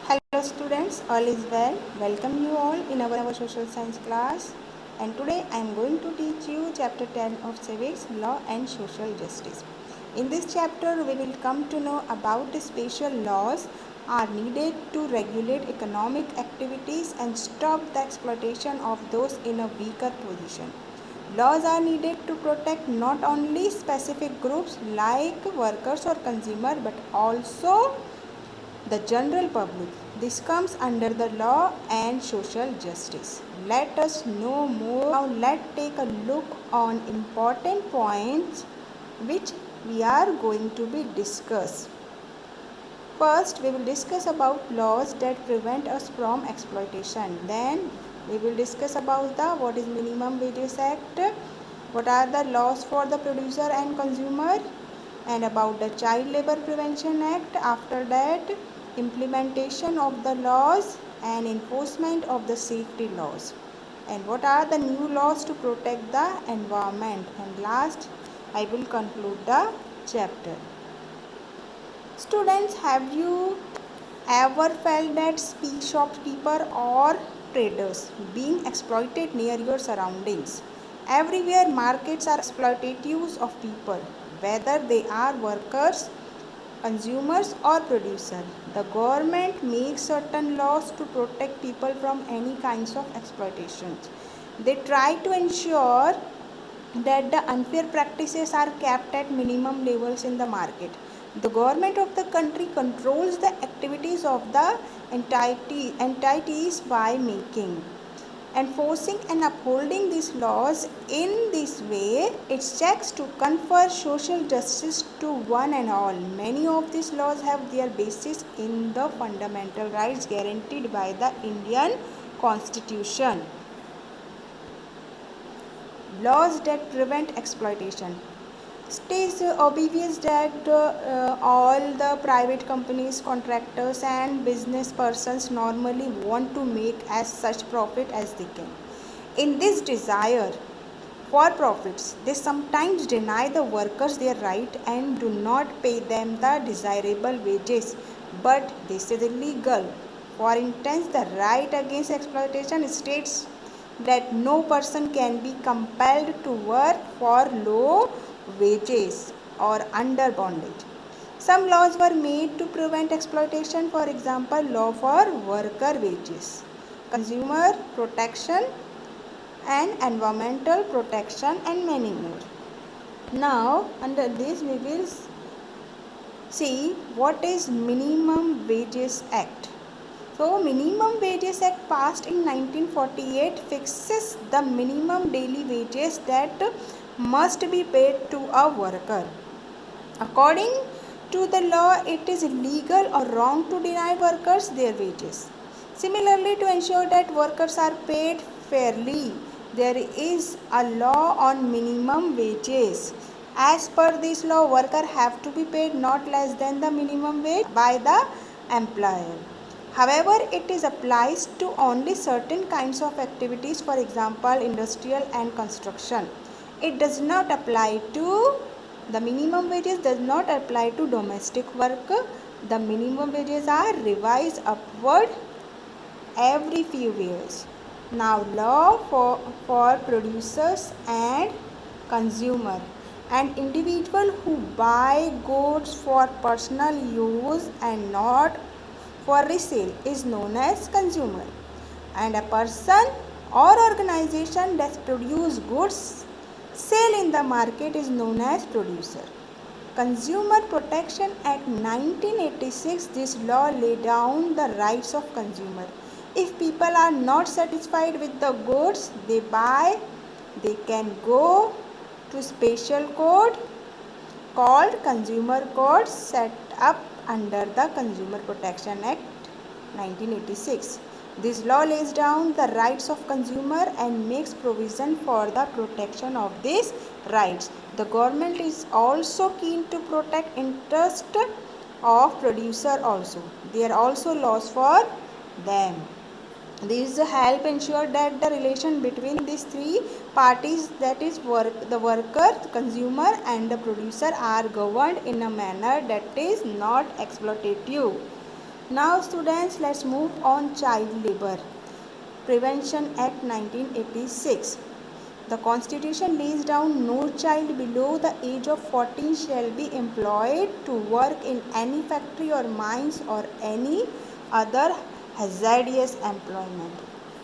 Hello students, all is well. Welcome you all in our social science class. And today I am going to teach you chapter 10 of Civics, Law and Social Justice. In this chapter we will come to know about the special laws are needed to regulate economic activities and stop the exploitation of those in a weaker position. Laws are needed to protect not only specific groups like workers or consumers but also the general public. This comes under the law and social justice. Let us know more. Now let's take a look on important points which we are going to be discussed. First, we will discuss about laws that prevent us from exploitation. Then we will discuss about the what is Minimum Wages Act, what are the laws for the producer and consumer, and about the Child Labor Prevention Act. After that, implementation of the laws and enforcement of the safety laws, and what are the new laws to protect the environment. And last, I will conclude the chapter. Students, have you ever felt that shopkeeper or traders being exploited near your surroundings? Everywhere markets are exploitative of people, whether they are workers, consumers or producers. The government makes certain laws to protect people from any kinds of exploitations. They try to ensure that the unfair practices are kept at minimum levels in the market. The government of the country controls the activities of the entities by making, enforcing and upholding these laws. In this way, it checks to confer social justice to one and all. Many of these laws have their basis in the fundamental rights guaranteed by the Indian Constitution. Laws that prevent exploitation. It is obvious that all the private companies, contractors and business persons normally want to make as such profit as they can. In this desire for profits, they sometimes deny the workers their right and do not pay them the desirable wages, but this is illegal. For instance, the right against exploitation states that no person can be compelled to work for low wages or under bondage. Some laws were made to prevent exploitation, for example, law for worker wages, consumer protection and environmental protection, and many more. Now, under this we will see what is Minimum Wages Act. So, Minimum Wages Act passed in 1948 fixes the minimum daily wages that must be paid to a worker. According to the law, it is illegal or wrong to deny workers their wages. Similarly, to ensure that workers are paid fairly, there is a law on minimum wages. As per this law, workers have to be paid not less than the minimum wage by the employer. However, it is applies to only certain kinds of activities, for example, industrial and construction. It does not apply to the minimum wages does not apply to domestic work. The minimum wages are revised upward every few years. Now, law for producers and consumer. An individual who buy goods for personal use and not for resale is known as consumer, and a person or organization that produce goods sale in the market is known as producer. Consumer Protection Act 1986, this law laid down the rights of consumer. If people are not satisfied with the goods they buy, they can go to special code called Consumer Code set up under the Consumer Protection Act 1986. This law lays down the rights of consumer and makes provision for the protection of these rights. The government is also keen to protect interest of producer also. There are also laws for them. These help ensure that the relation between these three parties, that is the worker, the consumer and the producer, are governed in a manner that is not exploitative. Now students, let's move on child labor. Prevention Act 1986. The Constitution lays down no child below the age of 14 shall be employed to work in any factory or mines or any other hazardous employment.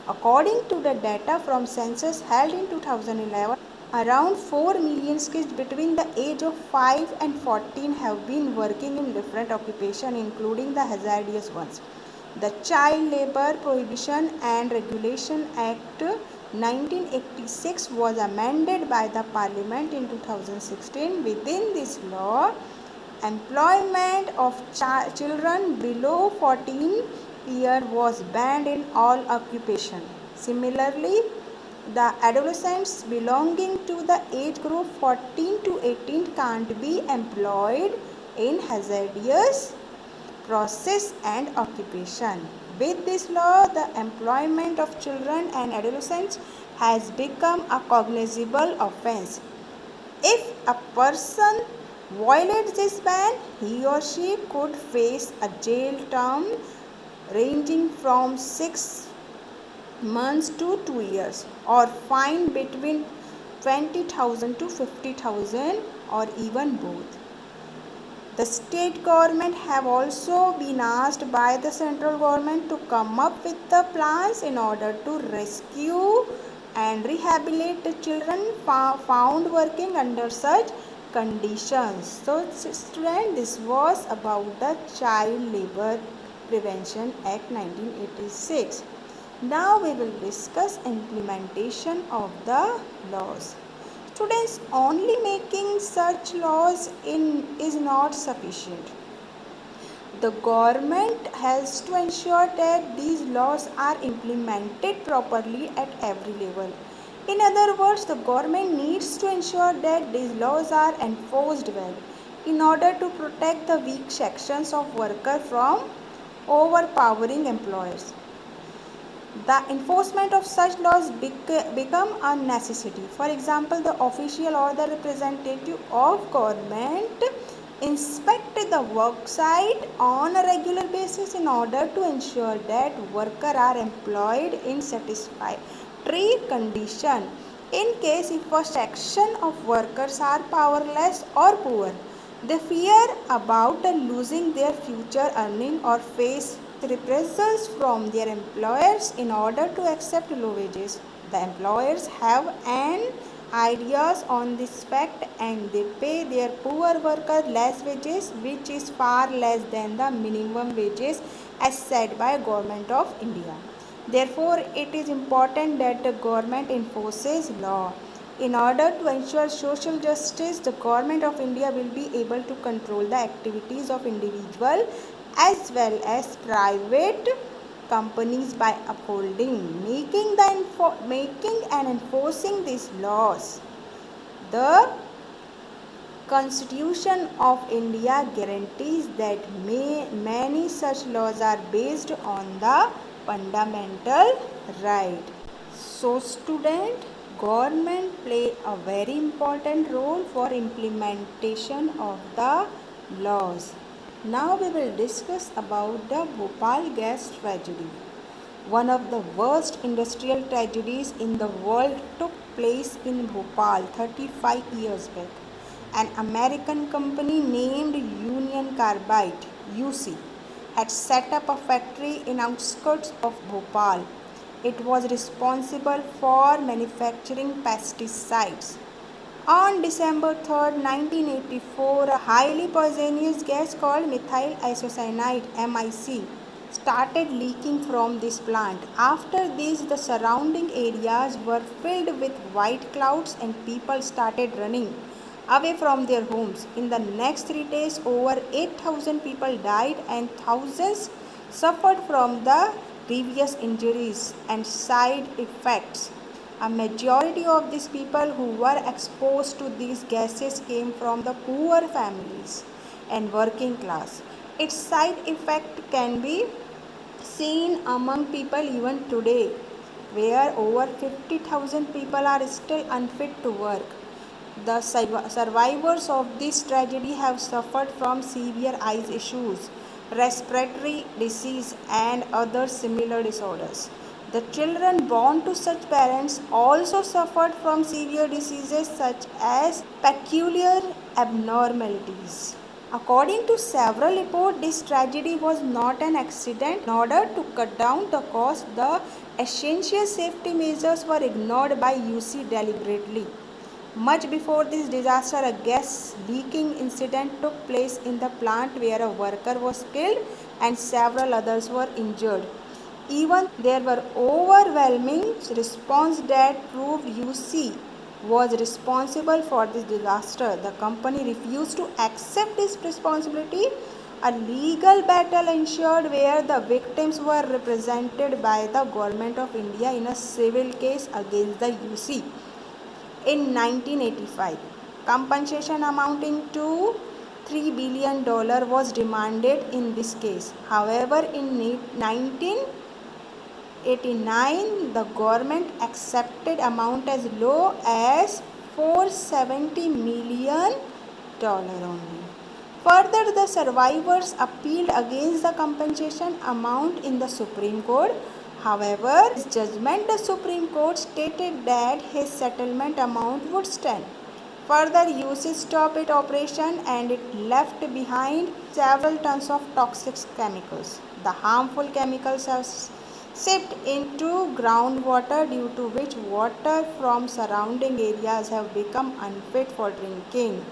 According to the data from census held in 2011, around 4 million kids between the age of 5 and 14 have been working in different occupations, including the hazardous ones. The Child Labour Prohibition and Regulation Act 1986 was amended by the Parliament in 2016. Within this law, employment of children below 14 years was banned in all occupations. Similarly, the adolescents belonging to the age group 14 to 18 can't be employed in hazardous process and occupation. With this law, the employment of children and adolescents has become a cognizable offense. If a person violates this ban, he or she could face a jail term ranging from 6 months to 2 years or fine between 20,000 to 50,000 or even both. The state government have also been asked by the central government to come up with the plans in order to rescue and rehabilitate the children found working under such conditions. So student, this was about the Child Labor Prevention Act 1986. Now we will discuss implementation of the laws. Students, only making such laws is not sufficient. The government has to ensure that these laws are implemented properly at every level. In other words, the government needs to ensure that these laws are enforced well in order to protect the weak sections of workers from overpowering employers. The enforcement of such laws become a necessity. For example, the official or the representative of government inspect the work site on a regular basis in order to ensure that workers are employed in satisfactory condition. In case if a section of workers are powerless or poor, they fear about losing their future earning or face reprisals from their employers in order to accept low wages. The employers have an ideas on this fact and they pay their poor workers less wages, which is far less than the minimum wages as set by Government of India. Therefore, it is important that the government enforces law. In order to ensure social justice, the Government of India will be able to control the activities of individual as well as private companies by upholding, making and enforcing these laws. The Constitution of India guarantees that many such laws are based on the fundamental right. So student, government play a very important role for implementation of the laws. Now we will discuss about the Bhopal gas tragedy. One of the worst industrial tragedies in the world took place in Bhopal 35 years back. An American company named Union Carbide (UC) had set up a factory in outskirts of Bhopal. It was responsible for manufacturing pesticides. On December 3, 1984, a highly poisonous gas called methyl isocyanide (MIC) started leaking from this plant. After this, the surrounding areas were filled with white clouds and people started running away from their homes. In the next 3 days, over 8,000 people died and thousands suffered from the grievous injuries and side effects. A majority of these people who were exposed to these gases came from the poor families and working class. Its side effect can be seen among people even today, where over 50,000 people are still unfit to work. The survivors of this tragedy have suffered from severe eye issues, respiratory disease, and other similar disorders. The children born to such parents also suffered from severe diseases such as peculiar abnormalities. According to several reports, this tragedy was not an accident. In order to cut down the cost, the essential safety measures were ignored by UC deliberately. Much before this disaster, a gas leaking incident took place in the plant where a worker was killed and several others were injured. Even there were overwhelming response that proved UC was responsible for this disaster. The company refused to accept this responsibility. A legal battle ensued where the victims were represented by the government of India in a civil case against the UC. In 1985, compensation amounting to $3 billion was demanded in this case. However, in 1989, the government accepted amount as low as $470 million only. Further, the survivors appealed against the compensation amount in the Supreme Court. However, in his judgment, the Supreme Court stated that his settlement amount would stand. Further, UC stopped its operation and it left behind several tons of toxic chemicals. The harmful chemicals have seeped into groundwater, due to which water from surrounding areas have become unfit for drinking.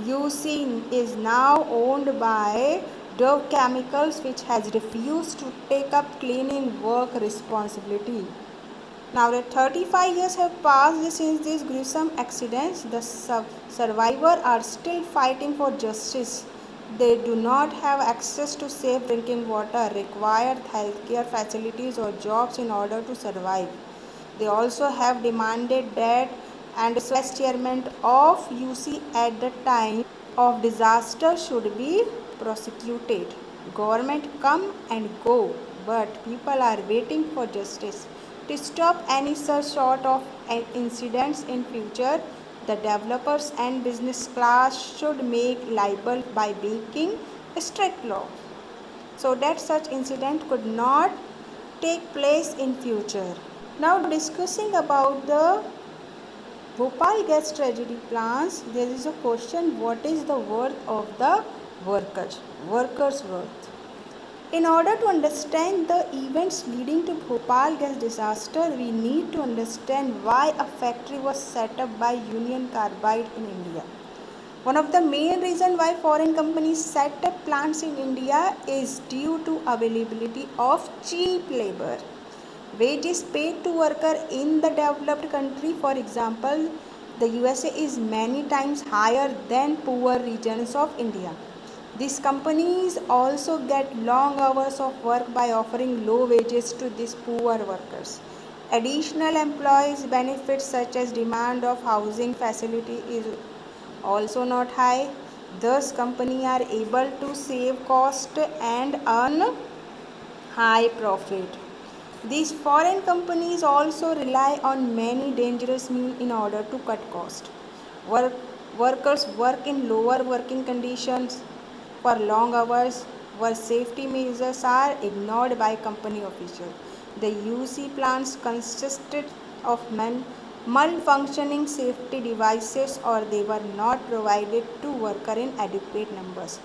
UC is now owned by Dove Chemicals, which has refused to take up cleaning work responsibility. Now that 35 years have passed since these gruesome accidents, the survivors are still fighting for justice. They do not have access to safe drinking water, required healthcare facilities or jobs in order to survive. They also have demanded that and vice chairman of UC at the time of disaster should be prosecuted. Government come and go, but people are waiting for justice. To stop any such sort of incidents in future, the developers and business class should make liable by making strict law so that such incident could not take place in future. Now discussing about the Bhopal gas tragedy plants, there is a question: what is the worth of the workers' worth? In order to understand the events leading to Bhopal gas disaster, we need to understand why a factory was set up by Union Carbide in India. One of the main reasons why foreign companies set up plants in India is due to availability of cheap labor. Wages paid to workers in the developed country, for example, the USA, is many times higher than poor regions of India. These companies also get long hours of work by offering low wages to these poor workers. Additional employees benefits such as demand of housing facility is also not high. Thus, companies are able to save cost and earn high profit. These foreign companies also rely on many dangerous means in order to cut cost. Workers work in lower working conditions for long hours, where safety measures are ignored by company officials. The UC plants consisted of malfunctioning safety devices, or they were not provided to workers in adequate numbers.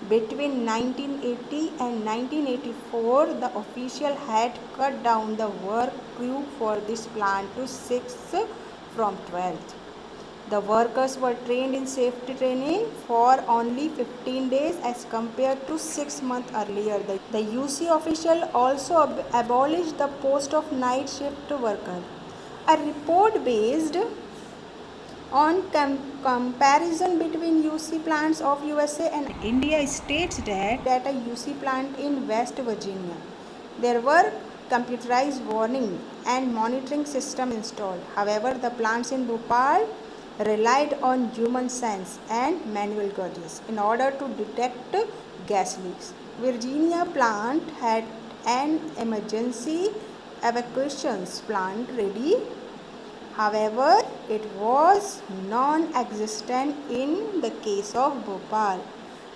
Between 1980 and 1984, the official had cut down the work crew for this plant to 6 from 12. The workers were trained in safety training for only 15 days as compared to 6 months earlier. The UC official also abolished the post of night shift worker. A report based on comparison between UC plants of USA and India states that a UC plant in West Virginia, there were computerized warning and monitoring system installed. However, the plants in Bhopal relied on human sense and manual gauges in order to detect gas leaks. Virginia plant had an emergency evacuation plant ready. However, it was non-existent in the case of Bhopal.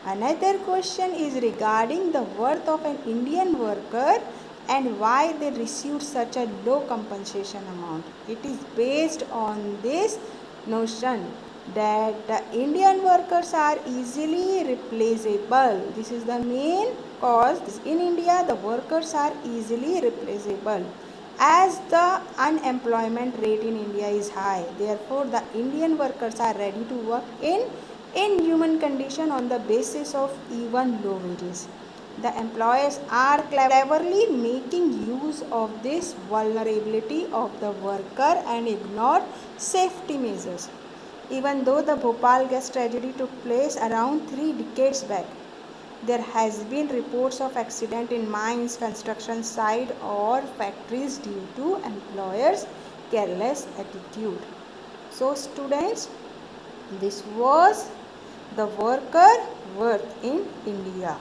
Another question is regarding the worth of an Indian worker and why they receive such a low compensation amount. It is based on this notion that the Indian workers are easily replaceable. This is the main cause. In India, the workers are easily replaceable. As the unemployment rate in India is high, therefore the Indian workers are ready to work in inhuman condition on the basis of even low wages. The employers are cleverly making use of this vulnerability of the worker and ignore safety measures. Even though the Bhopal gas tragedy took place around 3 decades back, there has been reports of accident in mines, construction site or factories due to employers' careless attitude. So students, this was the worker worth in India.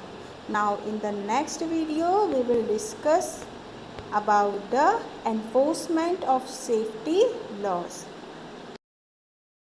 Now in the next video we will discuss about the enforcement of safety laws.